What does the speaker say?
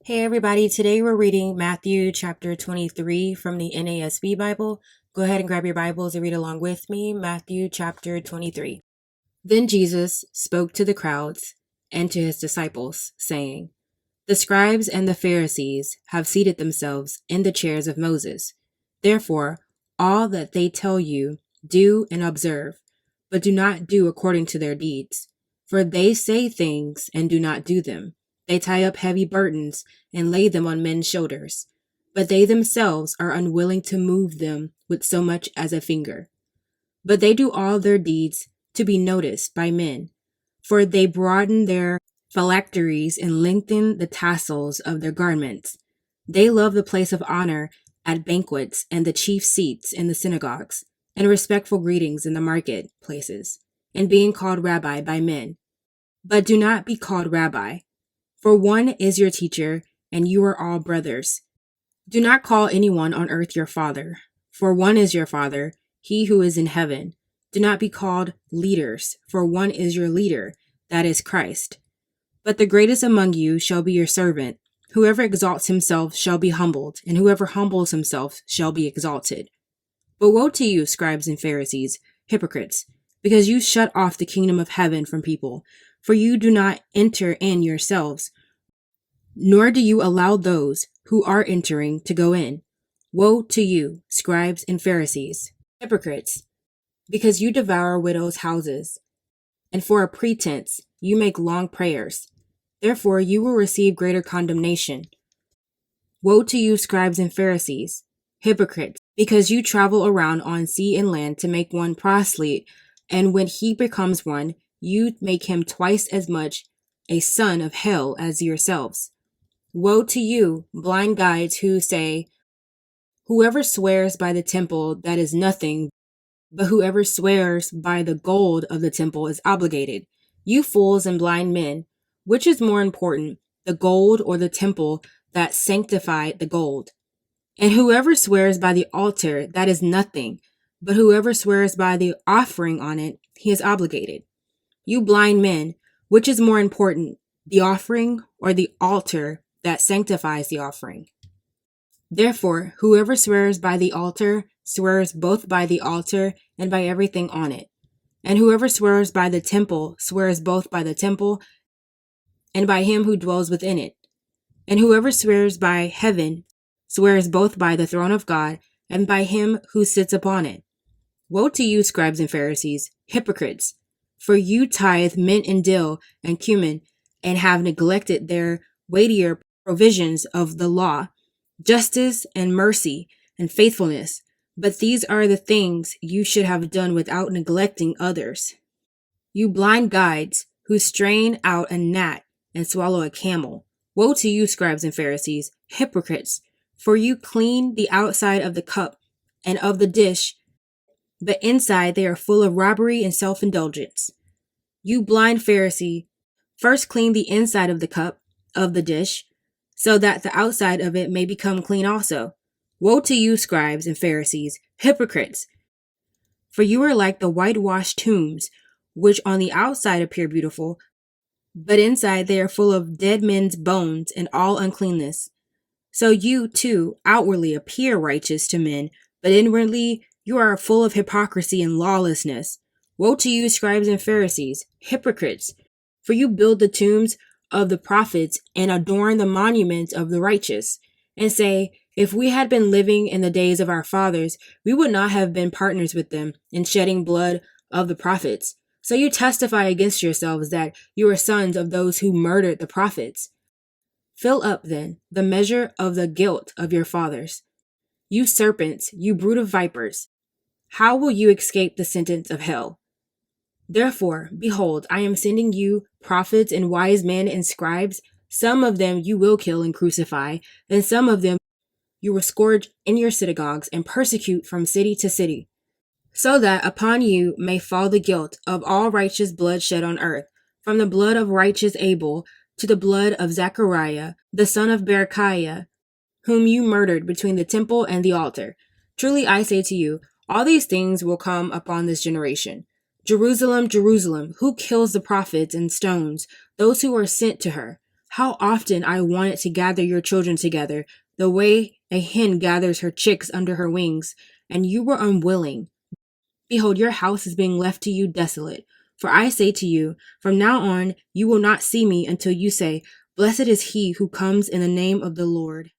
Hey everybody, today we're reading Matthew chapter 23 from the NASB Bible. Go ahead and grab your Bibles and read along with me, Matthew chapter 23. Then Jesus spoke to the crowds and to his disciples, saying, "The scribes and the Pharisees have seated themselves in the chairs of Moses. Therefore, all that they tell you, do and observe, but do not do according to their deeds. For they say things and do not do them. They tie up heavy burdens and lay them on men's shoulders, but they themselves are unwilling to move them with so much as a finger. But they do all their deeds to be noticed by men, for they broaden their phylacteries and lengthen the tassels of their garments. They love the place of honor at banquets and the chief seats in the synagogues, and respectful greetings in the market places, and being called rabbi by men. But do not be called rabbi, for one is your teacher, and you are all brothers. Do not call anyone on earth your father, for one is your Father, he who is in heaven. Do not be called leaders, for one is your leader, that is Christ. But the greatest among you shall be your servant. Whoever exalts himself shall be humbled, and whoever humbles himself shall be exalted. But woe to you, scribes and Pharisees, hypocrites, because you shut off the kingdom of heaven from people, for you do not enter in yourselves, nor do you allow those who are entering to go in. Woe to you, scribes and Pharisees, hypocrites, because you devour widows' houses, and for a pretense you make long prayers. Therefore you will receive greater condemnation. Woe to you, scribes and Pharisees, hypocrites, because you travel around on sea and land to make one proselyte, and when he becomes one, you make him twice as much a son of hell as yourselves. Woe to you, blind guides who say, whoever swears by the temple, that is nothing, but whoever swears by the gold of the temple is obligated. You fools and blind men, which is more important, the gold or the temple that sanctified the gold? And whoever swears by the altar, that is nothing, but whoever swears by the offering on it, he is obligated. You blind men, which is more important, the offering or the altar that sanctifies the offering? Therefore, whoever swears by the altar swears both by the altar and by everything on it. And whoever swears by the temple swears both by the temple and by him who dwells within it. And whoever swears by heaven swears both by the throne of God and by him who sits upon it. Woe to you, scribes and Pharisees, hypocrites! For you tithe mint and dill and cumin, and have neglected their weightier provisions of the law, justice and mercy and faithfulness. But these are the things you should have done without neglecting others. You blind guides who strain out a gnat and swallow a camel. Woe to you, scribes and Pharisees, hypocrites! For you clean the outside of the cup and of the dish, but inside they are full of robbery and self-indulgence. You blind Pharisee, first clean the inside of the cup, of the dish, so that the outside of it may become clean also. Woe to you, scribes and Pharisees, hypocrites! For you are like the whitewashed tombs, which on the outside appear beautiful, but inside they are full of dead men's bones and all uncleanness. So you, too, outwardly appear righteous to men, but inwardly you are full of hypocrisy and lawlessness. Woe to you, scribes and Pharisees, hypocrites! For you build the tombs of the prophets and adorn the monuments of the righteous, and say, if we had been living in the days of our fathers, we would not have been partners with them in shedding blood of the prophets. So you testify against yourselves that you are sons of those who murdered the prophets. Fill up, then, the measure of the guilt of your fathers. You serpents, you brood of vipers, how will you escape the sentence of hell? Therefore, behold, I am sending you prophets and wise men and scribes. Some of them you will kill and crucify, and some of them you will scourge in your synagogues and persecute from city to city, so that upon you may fall the guilt of all righteous blood shed on earth, from the blood of righteous Abel to the blood of Zechariah, the son of Berechiah, whom you murdered between the temple and the altar. Truly I say to you, all these things will come upon this generation. Jerusalem, Jerusalem, who kills the prophets and stones those who are sent to her? How often I wanted to gather your children together, the way a hen gathers her chicks under her wings, and you were unwilling. Behold, your house is being left to you desolate. For I say to you, from now on you will not see me until you say, Blessed is he who comes in the name of the Lord.